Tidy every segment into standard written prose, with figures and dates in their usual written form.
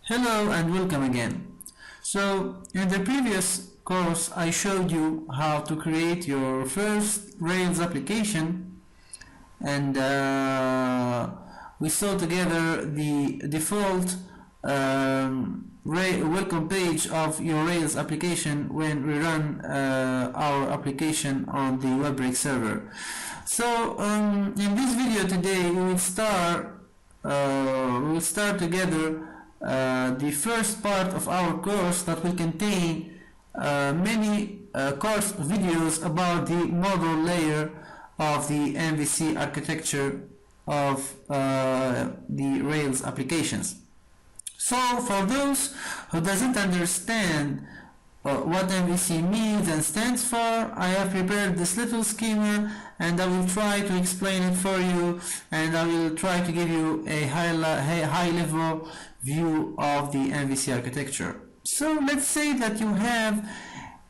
Hello and welcome again. So in the previous course I showed you how to create your first Rails application, and we saw together the default welcome page of your Rails application when we run our application on the WebRig server. So in this video today we will start together the first part of our course that will contain many course videos about the model layer of the MVC architecture of the Rails applications. So for those who doesn't understand what MVC means and stands for, I have prepared this little schema and I will try to explain it for you, and I will try to give you a high level view of the MVC architecture. So let's say that you have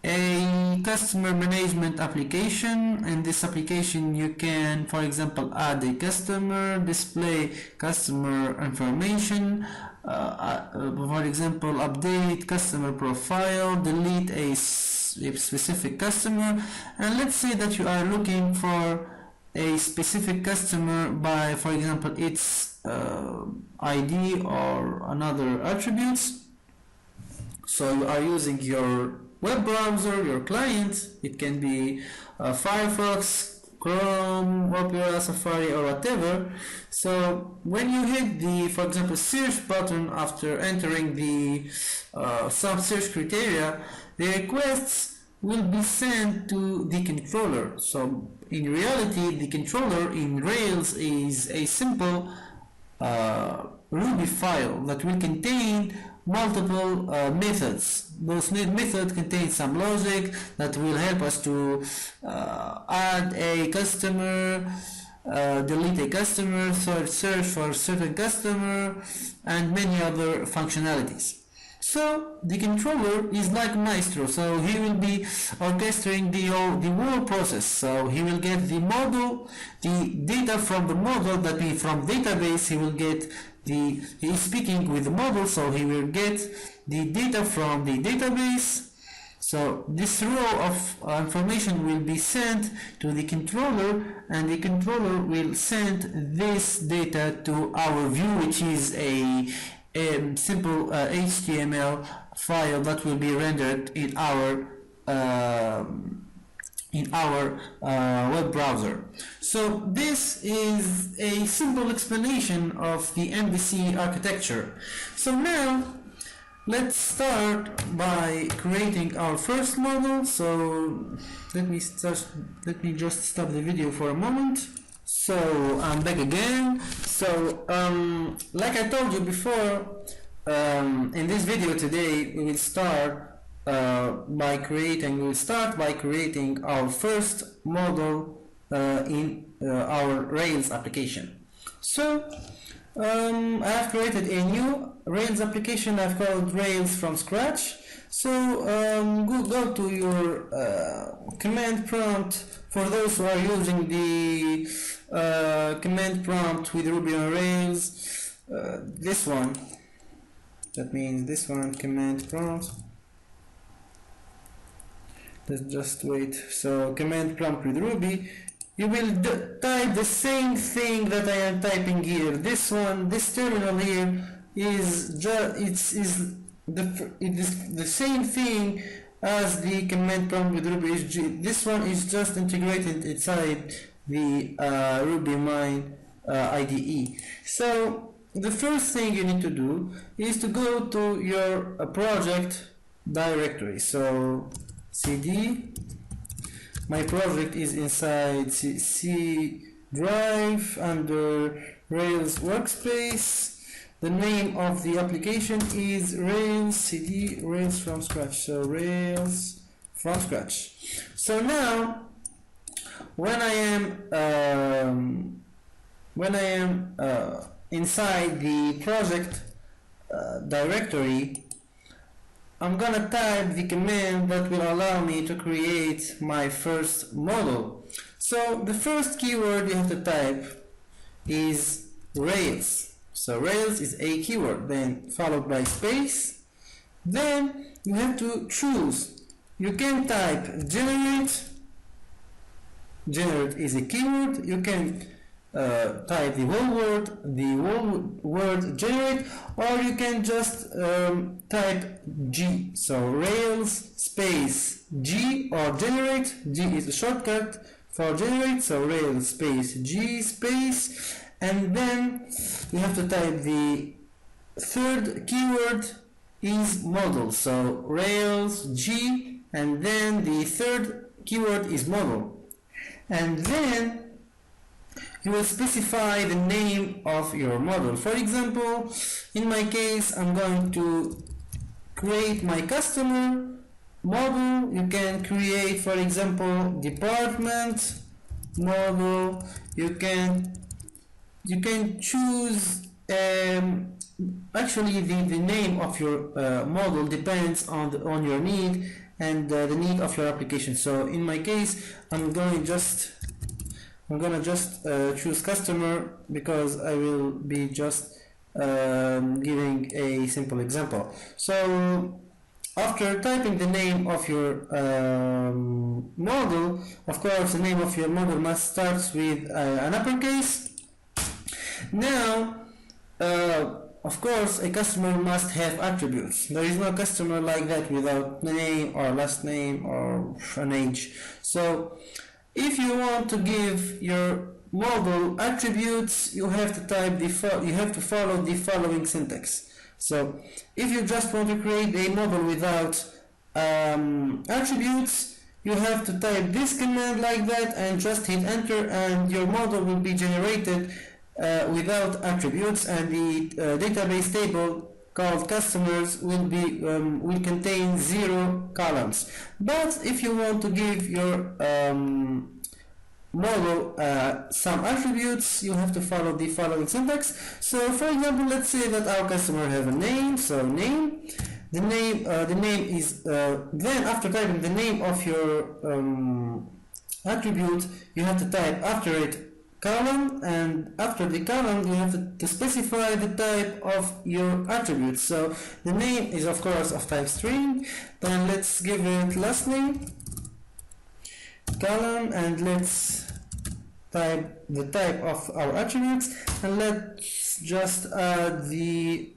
a customer management application. In this application you can, for example, add a customer, display customer information, for example, update customer profile, delete a specific customer. And let's say that you are looking for a specific customer by, for example, its ID or another attributes. So you are using your web browser, your client. It can be Firefox, Chrome, Opera, Safari, or whatever. So when you hit the, for example, search button after entering the some search criteria, the requests will be sent to the controller. So in reality, the controller in Rails is a simple Ruby file that will contain multiple methods. Those methods contain some logic that will help us to add a customer, delete a customer, search for a certain customer, and many other functionalities. So the controller is like Maestro, so he will be orchestrating the whole process. So he will get the model, the data from the model, that means from database he will get he is speaking with the model, so he will get the data from the database. So this row of information will be sent to the controller, and the controller will send this data to our view, which is a simple HTML file that will be rendered in our web browser. So this is a simple explanation of the MVC architecture. So now let's start by creating our first model. So let me just stop the video for a moment. So I'm back again. So like I told you before, in this video today we will start by creating our first model in our Rails application. So I have created a new Rails application I've called Rails from scratch. So go to your command prompt. For those who are using the command prompt with Ruby on Rails, this one, that means this one, command prompt. Let's just wait. So command prompt with Ruby, you will type the same thing that I am typing here. This one, this terminal here is the same thing as the command prompt with Ruby. This one is just integrated inside the RubyMine IDE. So the first thing you need to do is to go to your project directory. So cd, my project is inside C drive under Rails workspace. The name of the application is Rails cd Rails from scratch. So Rails from scratch. So now when I am inside the project directory, I'm gonna type the command that will allow me to create my first model. So the first keyword you have to type is Rails. So Rails is a keyword, then followed by space. Then you have to choose. You can type generate. Generate is a keyword. You can type the whole word generate, or you can just type G. So Rails space G or generate. G is a shortcut for generate, so Rails space G space, and then you have to type the third keyword is model. So Rails G, and then the third keyword is model, and then you will specify the name of your model. For example, in my case, I'm going to create my customer model. You can create, for example, department model. You can choose actually the name of your model depends on your need and the need of your application. So in my case, I'm gonna just choose customer because I will be just giving a simple example. So after typing the name of your model, of course the name of your model must start with an uppercase. Now of course a customer must have attributes. There is no customer like that without name or last name or an age. So if you want to give your model attributes, you have to follow the following syntax. So if you just want to create a model without attributes, you have to type this command like that and just hit enter, and your model will be generated without attributes, and the database table called customers will contain 0 columns. But if you want to give your model some attributes, you have to follow the following syntax. So for example, let's say that our customer have a name, so name. The name is then after typing the name of your attribute, you have to type after it column, and after the column you have to specify the type of your attribute. So the name is of course of type string, then let's give it last name column, and let's type the type of our attributes, and let's just add the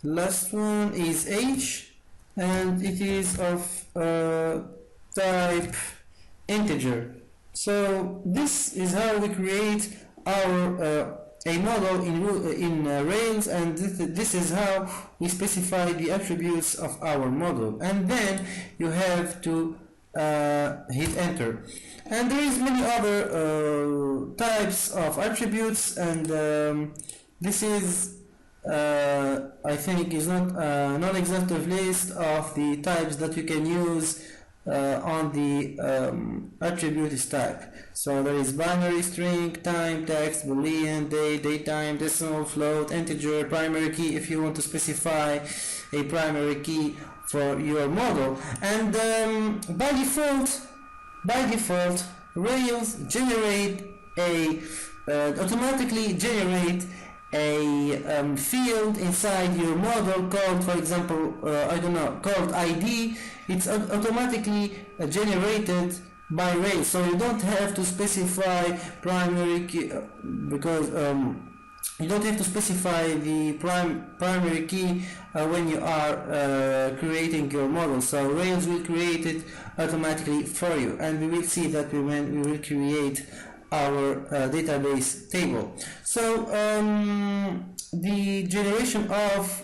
last one is age, and it is of type integer. So this is how we create our a model in Rails, and this is how we specify the attributes of our model, and then you have to hit enter. And there is many other types of attributes, and this is I think is not a non-exhaustive list of the types that you can use on the attributes type. So there is binary, string, time, text, boolean, date, datetime, decimal, float, integer, primary key if you want to specify a primary key for your model. And by default Rails automatically generate a field inside your model called, for example, called ID. It's automatically generated by Rails, so you don't have to specify primary key because you don't have to specify the primary key when you are creating your model. So Rails will create it automatically for you, and we will see that when we will create our database table. So the generation of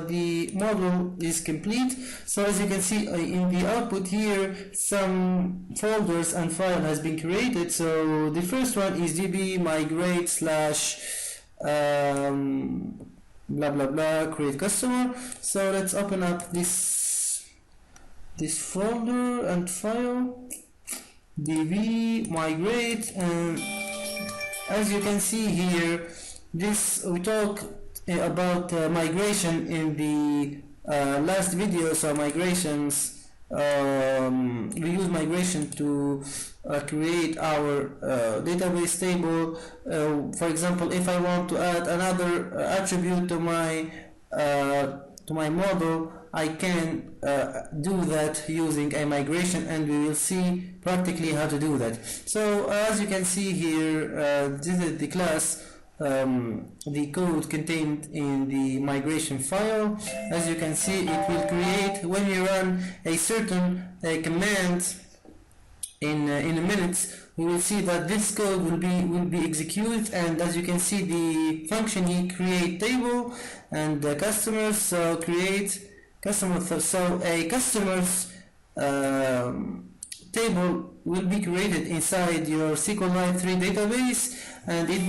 the model is complete. So as you can see in the output here, some folders and file has been created. So the first one is db migrate / blah blah blah create customer. So let's open up this folder and file db migrate, and as you can see here, we talked about migration in the last video. So migrations we use migration to create our database table. For example, if I want to add another attribute to my model, I can do that using a migration, and we will see practically how to do that. So as you can see here, this is the class, the code contained in the migration file. As you can see, it will create, when you run a certain command in a minute, we will see that this code will be executed. And as you can see, the function here, create table and customers, so create customer, so a customers table will be created inside your SQLite 3 database, and it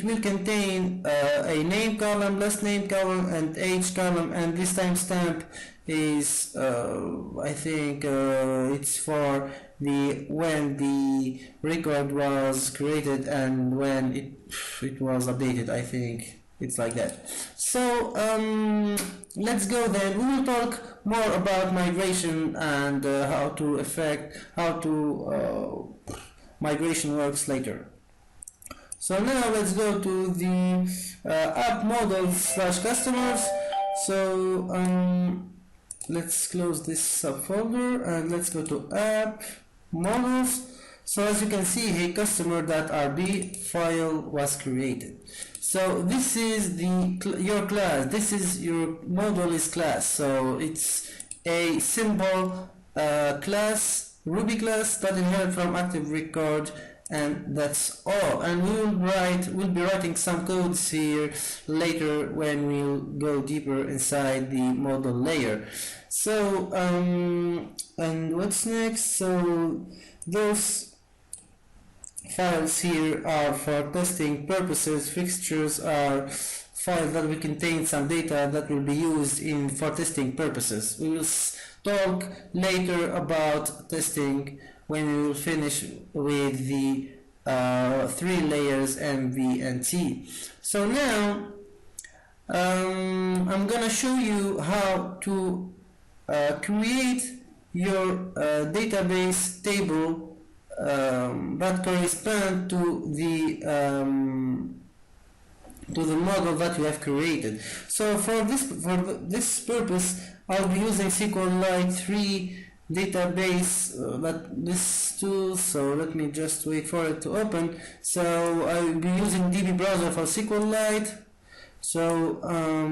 will contain a name column, last name column, and age column, and this timestamp is I think it's for when the record was created and when it was updated. I think it's like that. So let's go then. We will talk more about migration and how migration works later. So now let's go to the app models / customers. So let's close this subfolder and let's go to app models. So as you can see here, customer.rb file was created. So this is your class. This is your model is class. So it's a simple class, Ruby class that inherits from active record, and that's all. And we'll be writing some codes here later when we'll go deeper inside the model layer. So and what's next? So those files here are for testing purposes. Fixtures are files that will contain some data that will be used for testing purposes. We will talk later about testing when we will finish with the 3 layers MV and T. So now I'm gonna show you how to create your database table that correspond to the model that you have created. So for this purpose, I'll be using SQLite 3 database, this tool. So let me just wait for it to open. So I will be using DB browser for SQLite. So I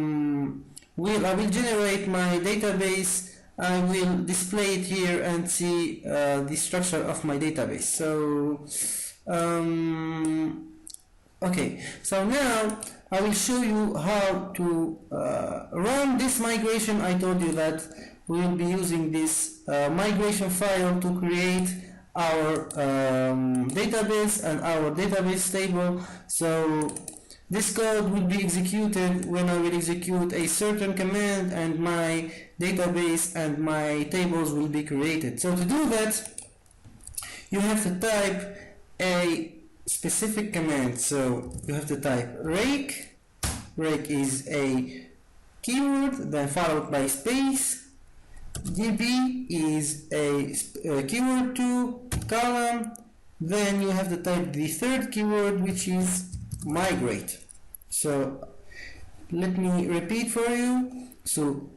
will generate my database. I will display it here and see the structure of my database. So okay, so now I will show you how to run this migration. I told you that we will be using this migration file to create our database and our database table. So this code will be executed when I will execute a certain command, and my database and my tables will be created. So to do that, you have to type a specific command. So you have to type rake. Rake is a keyword, then followed by space. db is a keyword 2, column. Then you have to type the third keyword, which is migrate. So let me repeat for you. So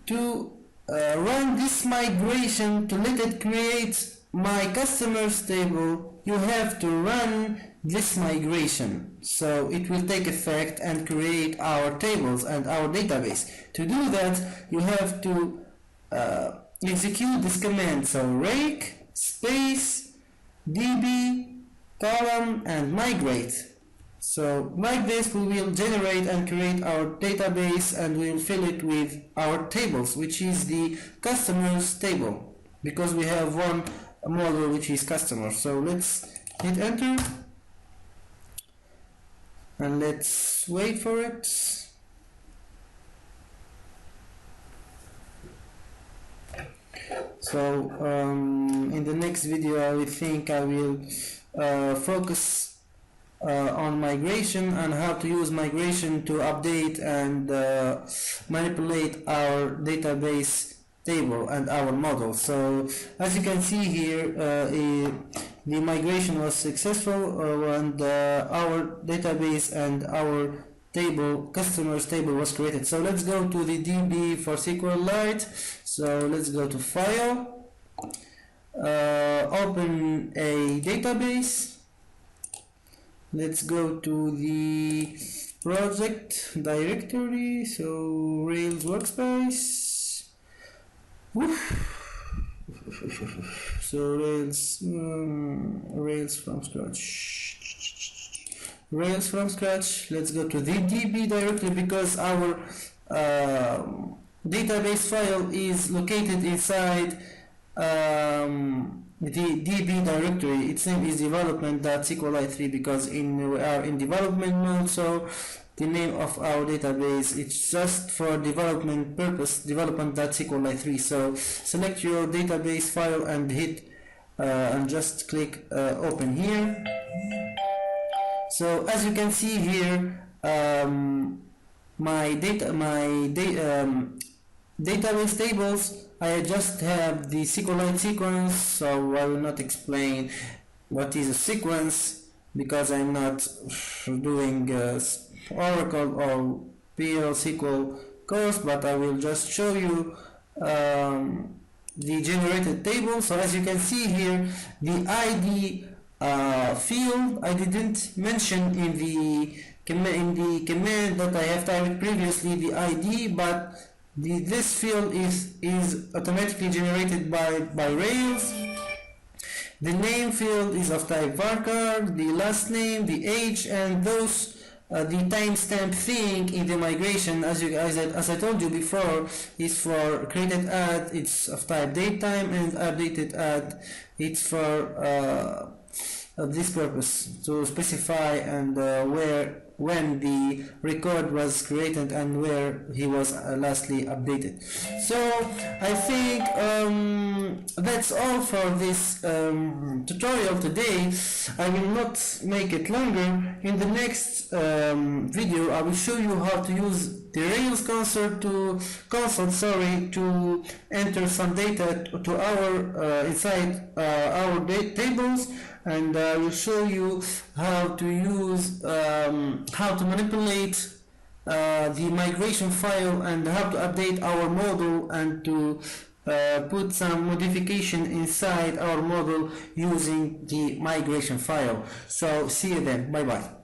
to run this migration, to let it create my customers table, you have to run this migration. So it will take effect and create our tables and our database. To do that, you have to execute this command. So rake space db column and migrate. So like this, we will generate and create our database, and we will fill it with our tables, which is the customers table, because we have one model which is customer. So let's hit enter and let's wait for it. So in the next video, I think I will focus on migration and how to use migration to update and manipulate our database table and our model. So as you can see here, the migration was successful, and our database and our table, customers table, was created. So let's go to the DB for SQLite. So let's go to File, open a database. Let's go to the project directory, so Rails workspace. So Rails from scratch. Let's go to the DB directly, because our database file is located inside the DB directory. Its name is development.sqlite3 because we are in development mode, so the name of our database, it's just for development purpose, development.sqlite3. So select your database file and hit and just click open here. So as you can see here, my database tables, I just have the SQLite sequence, so I will not explain what is a sequence because I'm not doing Oracle or PL SQL course, but I will just show you the generated table. So as you can see here, the ID field I didn't mention in the command that I have typed previously, the ID, but this field is automatically generated by Rails. The name field is of type varchar, the last name, the age, and those the timestamp thing in the migration, as I told you before, is for created at, it's of type datetime, and updated at, it's for this purpose, to specify and when the record was created and where he was lastly updated. So I think that's all for this tutorial today. I will not make it longer. In the next video I will show you how to use the Rails console to enter some data to our inside our tables, and I will show you how to use how to manipulate the migration file and how to update our model and to put some modification inside our model using the migration file. So see you then. Bye bye.